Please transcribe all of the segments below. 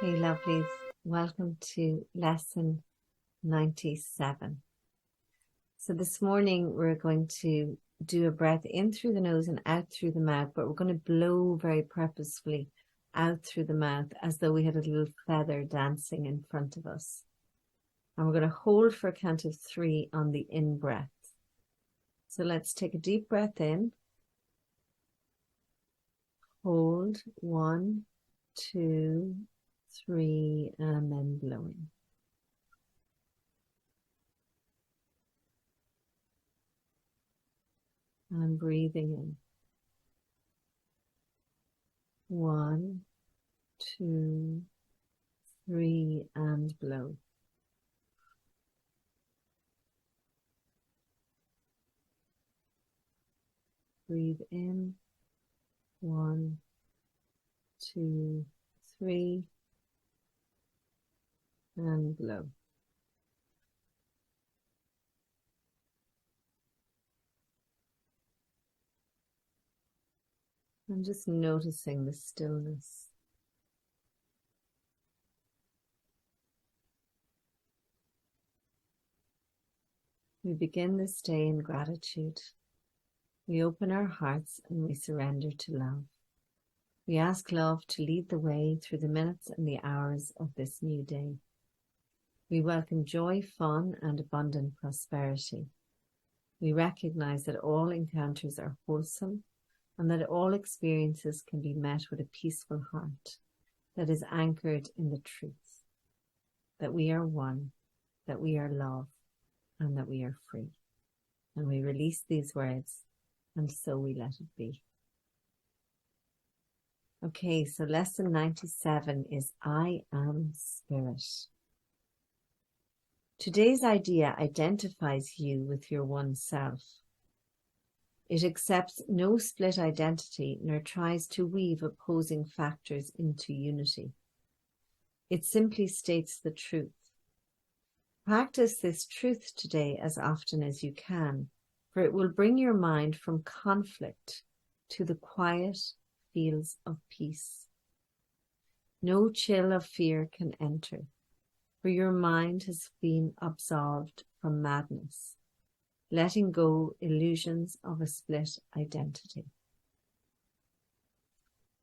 Hey lovelies, welcome to lesson 97. So this morning we're going to do a breath in through the nose and out through the mouth, but we're going to blow very purposefully out through the mouth as though we had a little feather dancing in front of us. And we're going to hold for a count of 3 on the in breath. So let's take a deep breath in. Hold 1, 2, 3, and then blowing. And breathing in. 1, 2, 3, and blow. Breathe in. 1, 2, 3, and blow. I'm just noticing the stillness. We begin this day in gratitude. We open our hearts and we surrender to love. We ask love to lead the way through the minutes and the hours of this new day. We welcome joy, fun, and abundant prosperity. We recognize that all encounters are wholesome and that all experiences can be met with a peaceful heart that is anchored in the truth, that we are one, that we are love, and that we are free. And we release these words, and so we let it be. Okay, so lesson 97 is I am spirit. Today's idea identifies you with your one self. It accepts no split identity nor tries to weave opposing factors into unity. It simply states the truth. Practice this truth today as often as you can, for it will bring your mind from conflict to the quiet fields of peace. No chill of fear can enter, for your mind has been absolved from madness, letting go illusions of a split identity.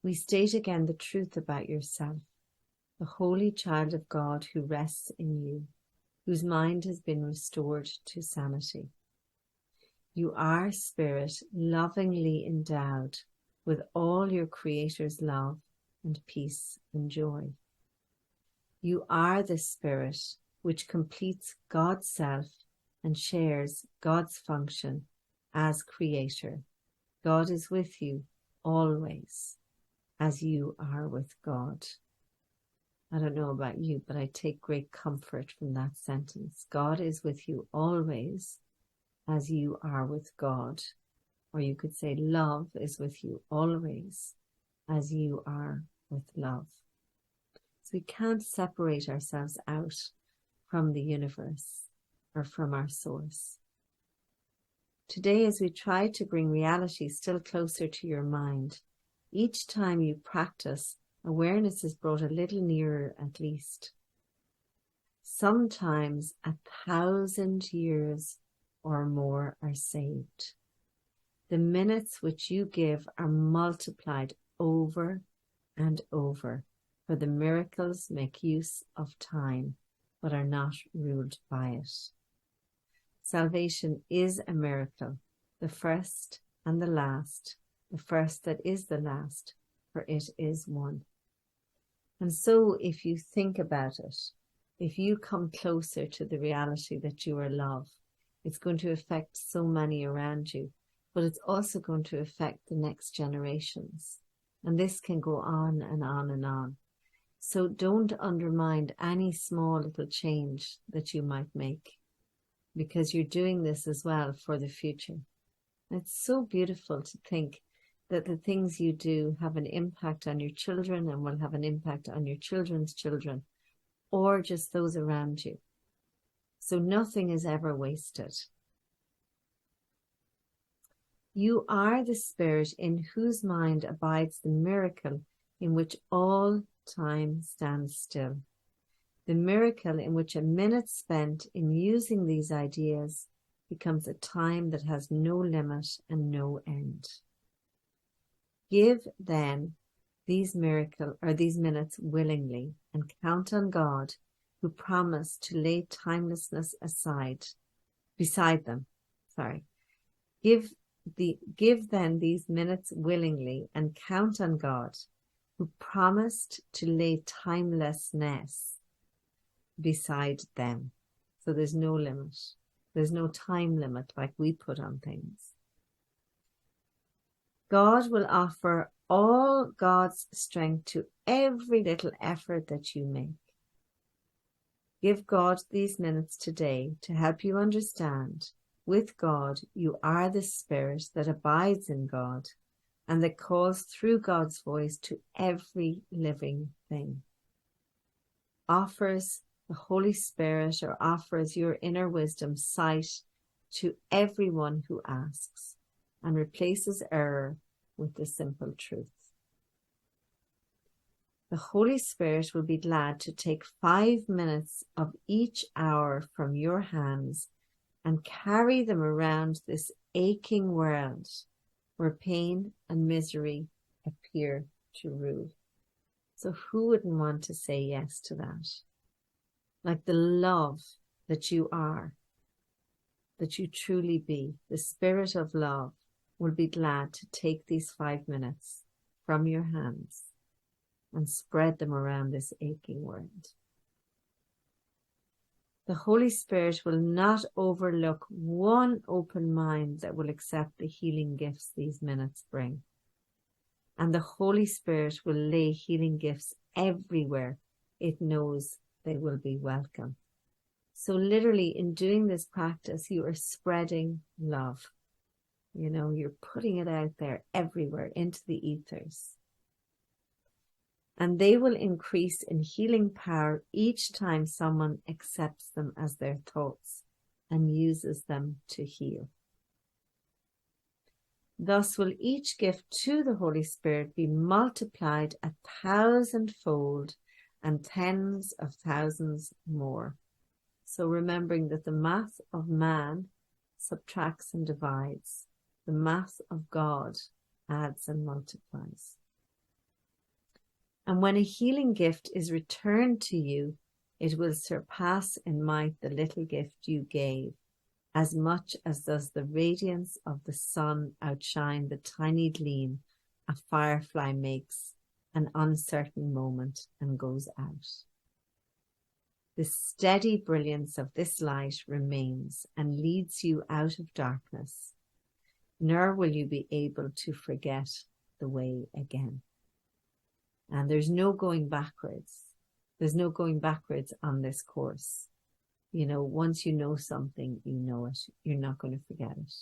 We state again the truth about yourself, the holy child of God who rests in you, whose mind has been restored to sanity. You are spirit, lovingly endowed with all your Creator's love and peace and joy. You are the spirit which completes God's self and shares God's function as Creator. God is with you always, as you are with God. I don't know about you, but I take great comfort from that sentence. God is with you always, as you are with God. Or you could say love is with you always, as you are with love. So we can't separate ourselves out from the universe or from our source. Today, as we try to bring reality still closer to your mind, each time you practice, awareness is brought a little nearer at least. Sometimes 1,000 years or more are saved. The minutes which you give are multiplied over and over, for the miracles make use of time, but are not ruled by it. Salvation is a miracle, the first and the last, the first that is the last, for it is one. And so if you think about it, if you come closer to the reality that you are love, it's going to affect so many around you, but it's also going to affect the next generations. And this can go on and on and on. So don't undermine any small little change that you might make, because you're doing this as well for the future. It's so beautiful to think that the things you do have an impact on your children and will have an impact on your children's children, or just those around you. So nothing is ever wasted. You are the spirit in whose mind abides the miracle in which all time stands still. The miracle in which a minute spent in using these ideas becomes a time that has no limit and no end. Give then these minutes willingly and count on God, who promised to lay timelessness beside them. Give then these minutes willingly and count on God, who promised to lay timelessness beside them. So there's no limit. There's no time limit like we put on things. God will offer all God's strength to every little effort that you make. Give God these minutes today to help you understand, with God, you are the Spirit that abides in God and that calls through God's voice to every living thing. Offers the Holy Spirit, or offers your inner wisdom, sight to everyone who asks, and replaces error with the simple truth. The Holy Spirit will be glad to take 5 minutes of each hour from your hands and carry them around this aching world where pain and misery appear to rule. So who wouldn't want to say yes to that? Like the love that you are, that you truly be, the Spirit of love will be glad to take these 5 minutes from your hands and spread them around this aching world. The Holy Spirit will not overlook one open mind that will accept the healing gifts these minutes bring. And the Holy Spirit will lay healing gifts everywhere it knows they will be welcome. So literally in doing this practice, you are spreading love. You know, you're putting it out there everywhere into the ethers. And they will increase in healing power each time someone accepts them as their thoughts and uses them to heal. Thus will each gift to the Holy Spirit be multiplied 1,000-fold and tens of thousands more. So remembering that the math of man subtracts and divides, the math of God adds and multiplies. And when a healing gift is returned to you, it will surpass in might the little gift you gave, as much as does the radiance of the sun outshine the tiny gleam a firefly makes an uncertain moment and goes out. The steady brilliance of this light remains and leads you out of darkness, nor will you be able to forget the way again. And there's no going backwards. There's no going backwards on this course. You know, once you know something, you know it. You're not going to forget it.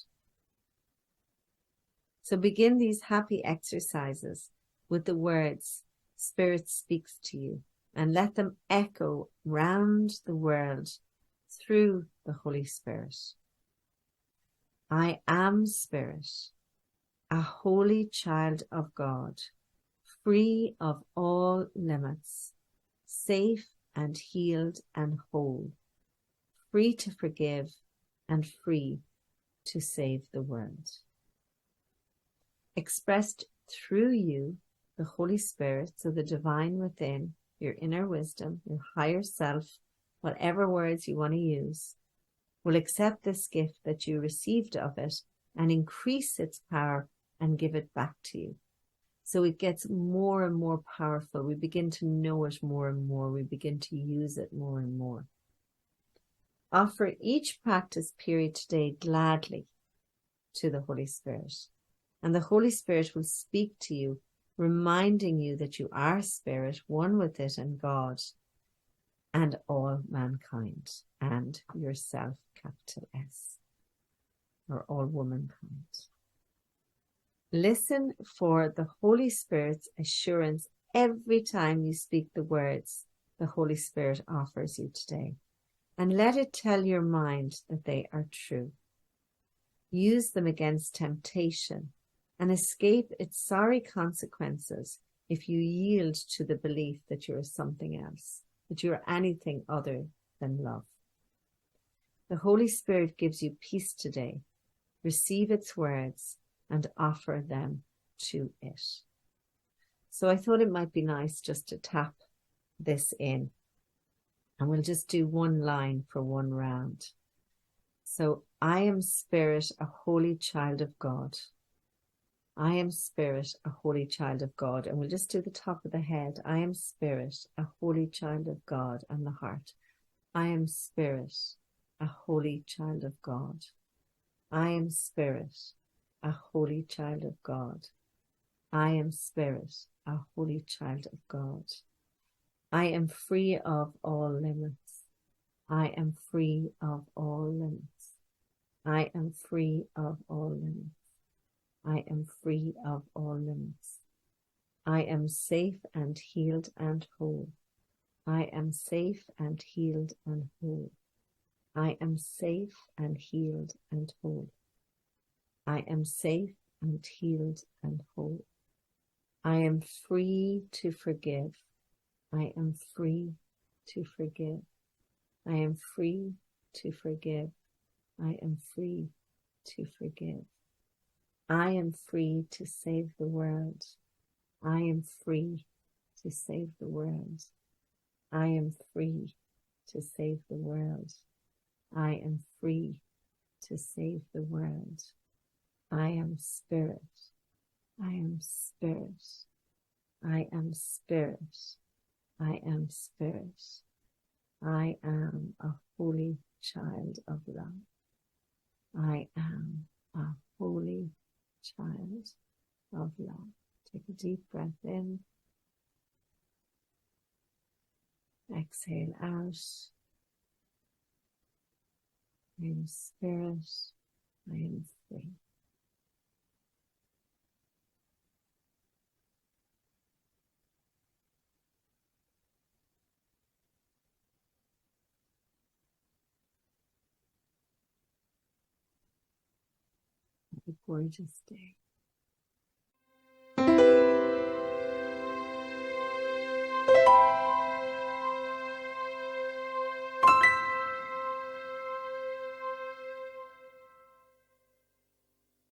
So begin these happy exercises with the words, Spirit speaks to you, and let them echo round the world through the Holy Spirit. I am Spirit, a holy child of God, free of all limits, safe and healed and whole, free to forgive and free to save the world. Expressed through you, the Holy Spirit, so the divine within, your inner wisdom, your higher self, whatever words you want to use, will accept this gift that you received of it and increase its power and give it back to you. So it gets more and more powerful. We begin to know it more and more. We begin to use it more and more. Offer each practice period today gladly to the Holy Spirit. And the Holy Spirit will speak to you, reminding you that you are spirit, one with it and God, and all mankind, and yourself, capital S, or all womankind. Listen for the Holy Spirit's assurance every time you speak the words the Holy Spirit offers you today, and let it tell your mind that they are true. Use them against temptation and escape its sorry consequences if you yield to the belief that you're something else, that you're anything other than love. The Holy Spirit gives you peace today. Receive its words and offer them to it. So I thought it might be nice just to tap this in, and we'll just do one line for one round. So I am spirit, a holy child of God. I am spirit, a holy child of God. And we'll just do the top of the head. I am spirit, a holy child of God, and the heart. I am spirit, a holy child of God. I am spirit, a holy child of God. I am spirit, a holy child of God. I am free of all limits. I am free of all limits. I am free of all limits. I am free of all limits. I am safe and healed and whole. I am safe and healed and whole. I am safe and healed and whole. I am safe and healed and whole. I am free to forgive. I am free to forgive. I am free to forgive. I am free to forgive. I am free to save the world. I am free to save the world. I am free to save the world. I am free to save the world. I am spirit. I am spirit. I am spirit. I am spirit. I am a holy child of love. I am a holy child of love. Take a deep breath in. Exhale out. I am spirit. I am free. Have a gorgeous day.